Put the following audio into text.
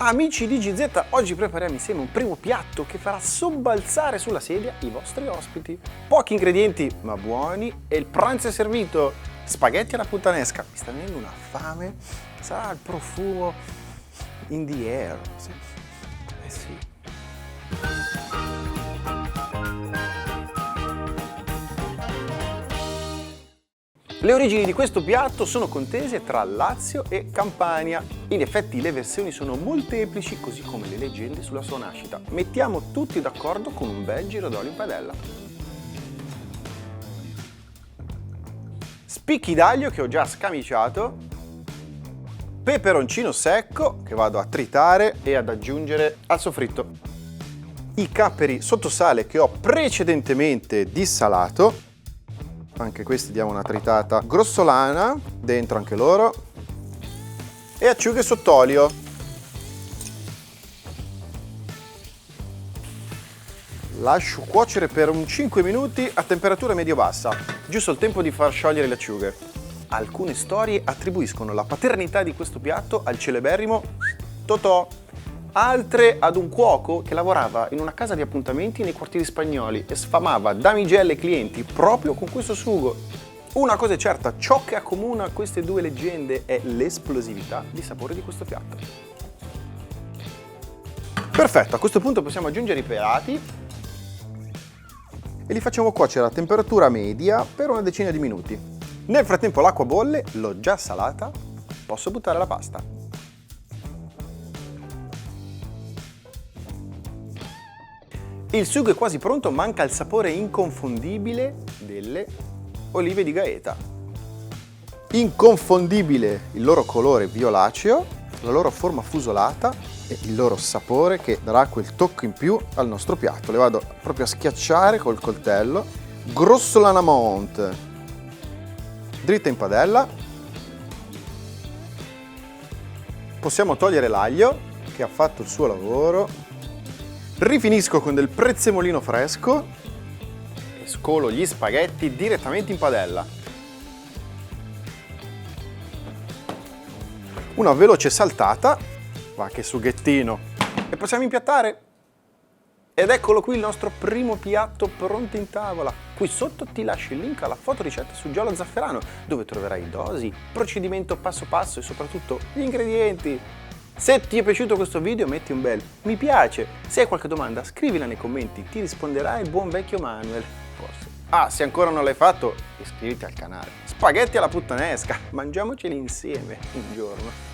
Amici di GZ, oggi prepariamo insieme un primo piatto che farà sobbalzare sulla sedia i vostri ospiti. Pochi ingredienti, ma buoni, e il pranzo è servito. Spaghetti alla puttanesca. Mi sta venendo una fame. Sarà il profumo in the air. Eh sì. Le origini di questo piatto sono contese tra Lazio e Campania. In effetti le versioni sono molteplici, così come le leggende sulla sua nascita. Mettiamo tutti d'accordo con un bel giro d'olio in padella. Spicchi d'aglio che ho già scamiciato. Peperoncino secco che vado a tritare e ad aggiungere al soffritto. I capperi sotto sale che ho precedentemente dissalato. Anche questi diamo una tritata grossolana, dentro anche loro, e acciughe sott'olio. Lascio cuocere per un 5 minuti a temperatura medio-bassa, giusto il tempo di far sciogliere le acciughe. Alcune storie attribuiscono la paternità di questo piatto al celeberrimo Totò, altre ad un cuoco che lavorava in una casa di appuntamenti nei quartieri spagnoli e sfamava damigelle e clienti proprio con questo sugo. Una cosa è certa, ciò che accomuna queste due leggende è l'esplosività di sapore di questo piatto. Perfetto, a questo punto possiamo aggiungere i pelati e li facciamo cuocere a temperatura media per una decina di minuti. Nel frattempo l'acqua bolle, l'ho già salata, posso buttare la pasta. Il sugo è quasi pronto, manca il sapore inconfondibile delle olive di Gaeta. Inconfondibile il loro colore violaceo, la loro forma fusolata e il loro sapore che darà quel tocco in più al nostro piatto. Le vado proprio a schiacciare col coltello, grossolanamente, dritta in padella. Possiamo togliere l'aglio che ha fatto il suo lavoro. Rifinisco con del prezzemolino fresco e scolo gli spaghetti direttamente in padella. Una veloce saltata, va che sughettino, e possiamo impiattare. Ed eccolo qui il nostro primo piatto pronto in tavola. Qui sotto ti lascio il link alla fotoricetta su Giallo Zafferano, dove troverai dosi, procedimento passo passo e soprattutto gli ingredienti. Se ti è piaciuto questo video metti un bel mi piace, se hai qualche domanda scrivila nei commenti, ti risponderà il buon vecchio Manuel, forse. Ah, se ancora non l'hai fatto, iscriviti al canale. Spaghetti alla puttanesca, mangiamoceli insieme un giorno.